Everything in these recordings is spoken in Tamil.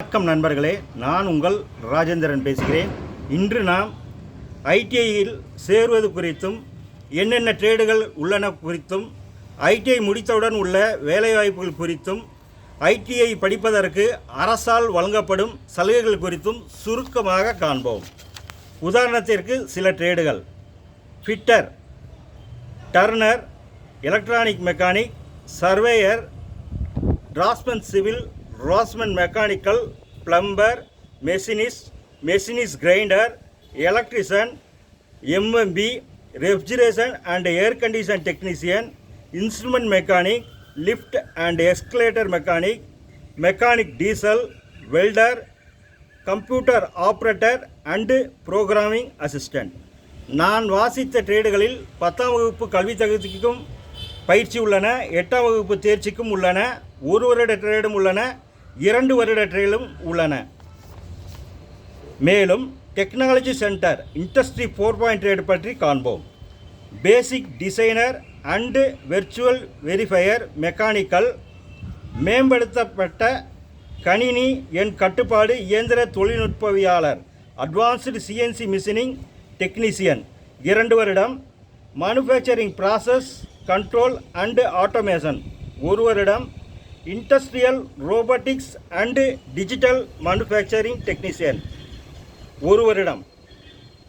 வணக்கம் நண்பர்களே, நான் உங்கள் ராஜேந்திரன் பேசுகிறேன். இன்று நாம் ஐடிஐயில் சேருவது குறித்தும் என்னென்ன ட்ரேடுகள் உள்ளன குறித்தும், ஐடிஐ முடித்தவுடன் உள்ள வேலைவாய்ப்புகள் குறித்தும், ஐடிஐ படிப்பதற்கு அரசால் வழங்கப்படும் சலுகைகள் குறித்தும் சுருக்கமாக காண்போம். உதாரணத்திற்கு சில ட்ரேடுகள்: fitter, turner, electronic mechanic, surveyor, draughtsman civil, ரோஸ்மேன் mechanical, plumber, machinist grinder, electrician, எம்எம்பி, refrigeration and air condition technician, instrument mechanic, lift and escalator mechanic, mechanic diesel, welder, computer operator and programming assistant. நான் வாசித்த ட்ரேடுகளில் 10ஆம் வகுப்பு கல்வி தகுதிக்கும் பயிற்சி உள்ளன, 8ஆம் வகுப்பு தேர்ச்சிக்கும் உள்ளன, 1 வருட ட்ரேடும் உள்ளன, 2 வருட ட்ரேடும் உள்ளன. மேலும் டெக்னாலஜி சென்டர் இண்டஸ்ட்ரி 4.0 ட்ரேட் பற்றி காண்போம். பேசிக் designer and virtual verifier mechanical, மேம்படுத்தப்பட்ட கணினி எண் கட்டுப்பாடு இயந்திர தொழில்நுட்பவியாளர் அட்வான்ஸ்டு சிஎன்சி மிஷினிங் டெக்னீஷியன் 2 வருடம், manufacturing process control and automation 1 வருடம், industrial robotics and digital manufacturing technician 1 வருடம்.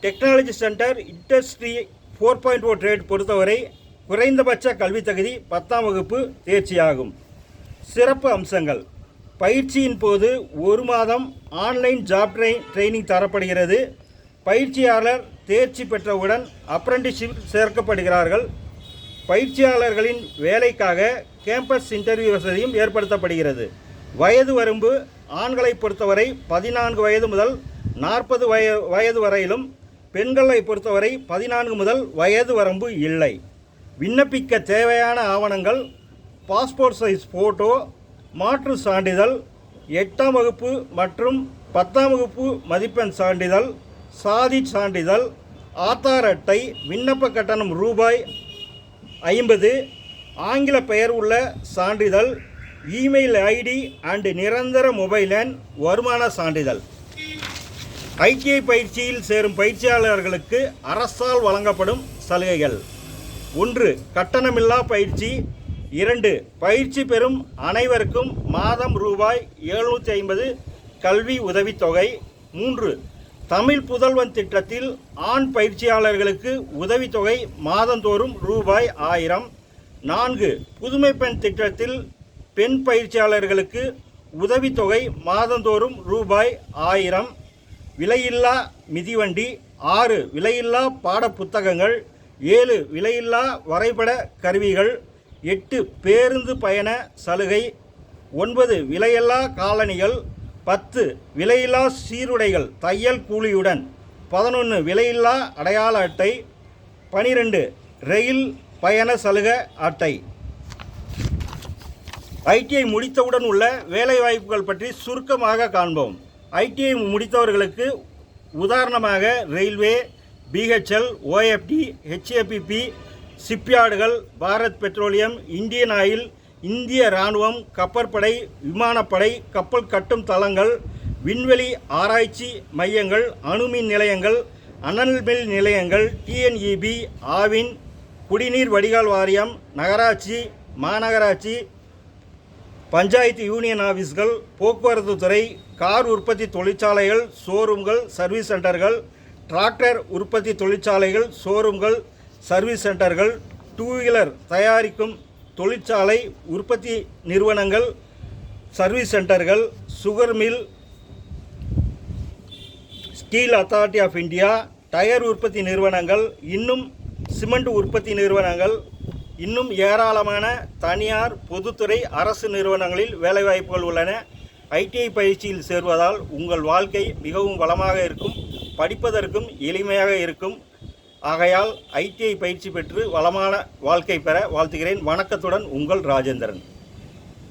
டெக்னாலஜி சென்டர் இண்டஸ்ட்ரி 4.0 ட்ரேட் பொறுத்தவரை குறைந்தபட்ச கல்வி தகுதி 10ஆம் வகுப்பு தேர்ச்சியாகும். சிறப்பு அம்சங்கள்: பயிற்சியின் போது 1 மாதம் ஆன்லைன் ஜாப் ட்ரைனிங் தரப்படுகிறது. பயிற்சியாளர் தேர்ச்சி பெற்றவுடன் அப்ரெண்டிஸ்ஷிப் சேர்க்கப்படுகிறார்கள். பயிற்சியாளர்களின் வேலைக்காக கேம்பஸ் இன்டர்வியூ வசதியும் ஏற்படுத்தப்படுகிறது. வயது வரம்பு: ஆண்களை பொறுத்தவரை 14 வயது முதல் 40 வயது வரையிலும், பெண்களை பொறுத்தவரை 14 முதல் வயது வரம்பு இல்லை. விண்ணப்பிக்க தேவையான ஆவணங்கள்: பாஸ்போர்ட் சைஸ் ஃபோட்டோ, மாற்று சான்றிதழ், 8ஆம் வகுப்பு மற்றும் 10ஆம் வகுப்பு மதிப்பெண் சான்றிதழ், சாதி சான்றிதழ், ஆதார் அட்டை. விண்ணப்ப கட்டணம் ரூபாய் 50. ஆங்கில பெயர் உள்ள சான்றிதழ், இமெயில் ஐடி அண்டு நிரந்தர மொபைல் எண், வருமான சான்றிதழ். ஐடிஐ பயிற்சியில் சேரும் பயிற்சியாளர்களுக்கு அரசால் வழங்கப்படும் சலுகைகள்: 1. கட்டணமில்லா பயிற்சி. 2. பயிற்சி பெறும் அனைவருக்கும் மாதம் ரூபாய் 750 கல்வி உதவித்தொகை. 3. தமிழ் புதல்வன் திட்டத்தில் ஆண் பயிற்சியாளர்களுக்கு உதவித்தொகை மாதந்தோறும் ரூபாய் 1000. 4. புதுமை பெண் திட்டத்தில் பெண் பயிற்சியாளர்களுக்கு உதவித்தொகை மாதந்தோறும் ரூபாய் 1000. விலையில்லா மிதிவண்டி. 6. விலையில்லா பாட புத்தகங்கள். 7. விலையில்லா வரைபட கருவிகள். 8. பேருந்து பயண சலுகை. 9. விலையில்லா காலணிகள். 10. விலையில்லா சீருடைகள் தையல் கூலியுடன். 11. விலையில்லா அடையாள அட்டை. 12. ரயில் பயண சலுகை அட்டை. ஐடிஐ முடித்தவுடன் உள்ள வேலைவாய்ப்புகள் பற்றி சுருக்கமாக காண்போம். ஐடிஐ முடித்தவர்களுக்கு உதாரணமாக ரயில்வே, பிஹெச்எல், ஓஎஃப்டி, ஹெச்ஏபிபி, ஷிப்யார்டுகள், பாரத் பெட்ரோலியம், இந்தியன் ஆயில், இந்திய இராணுவம், கப்பற்படை, விமானப்படை, கப்பல் கட்டும் தளங்கள், விண்வெளி ஆராய்ச்சி மையங்கள், அணுமின் நிலையங்கள், அனல் மின் நிலையங்கள், டிஎன்இபி, ஆவின், குடிநீர் வடிகால் வாரியம், நகராட்சி, மாநகராட்சி, பஞ்சாயத்து யூனியன் ஆஃபீஸ்கள், போக்குவரத்து துறை, கார் உற்பத்தி தொழிற்சாலைகள், ஷோரூம்கள், சர்வீஸ் சென்டர்கள், டிராக்டர் உற்பத்தி தொழிற்சாலைகள், ஷோரூம்கள், சர்வீஸ் சென்டர்கள், 2 வீலர் தயாரிக்கும் தொழிற்சாலை உற்பத்தி நிறுவனங்கள், சர்வீஸ் சென்டர்கள், sugar mill, steel authority of India, tyre உற்பத்தி நிறுவனங்கள், இன்னும் சிமெண்ட் உற்பத்தி நிறுவனங்கள், இன்னும் ஏராளமான தனியார், பொதுத்துறை, அரசு நிறுவனங்களில் வேலைவாய்ப்புகள் உள்ளன. ஐடிஐ பயிற்சியில் சேர்வதால் உங்கள் வாழ்க்கை மிகவும் வளமாக இருக்கும், படிப்பதற்கும் எளிமையாக இருக்கும். ஆகையால் ஐடிஐ பயிற்சி பெற்று வளமான வாழ்க்கை பெற வாழ்த்துகிறேன். வணக்கத்துடன் உங்கள் ராஜேந்திரன்.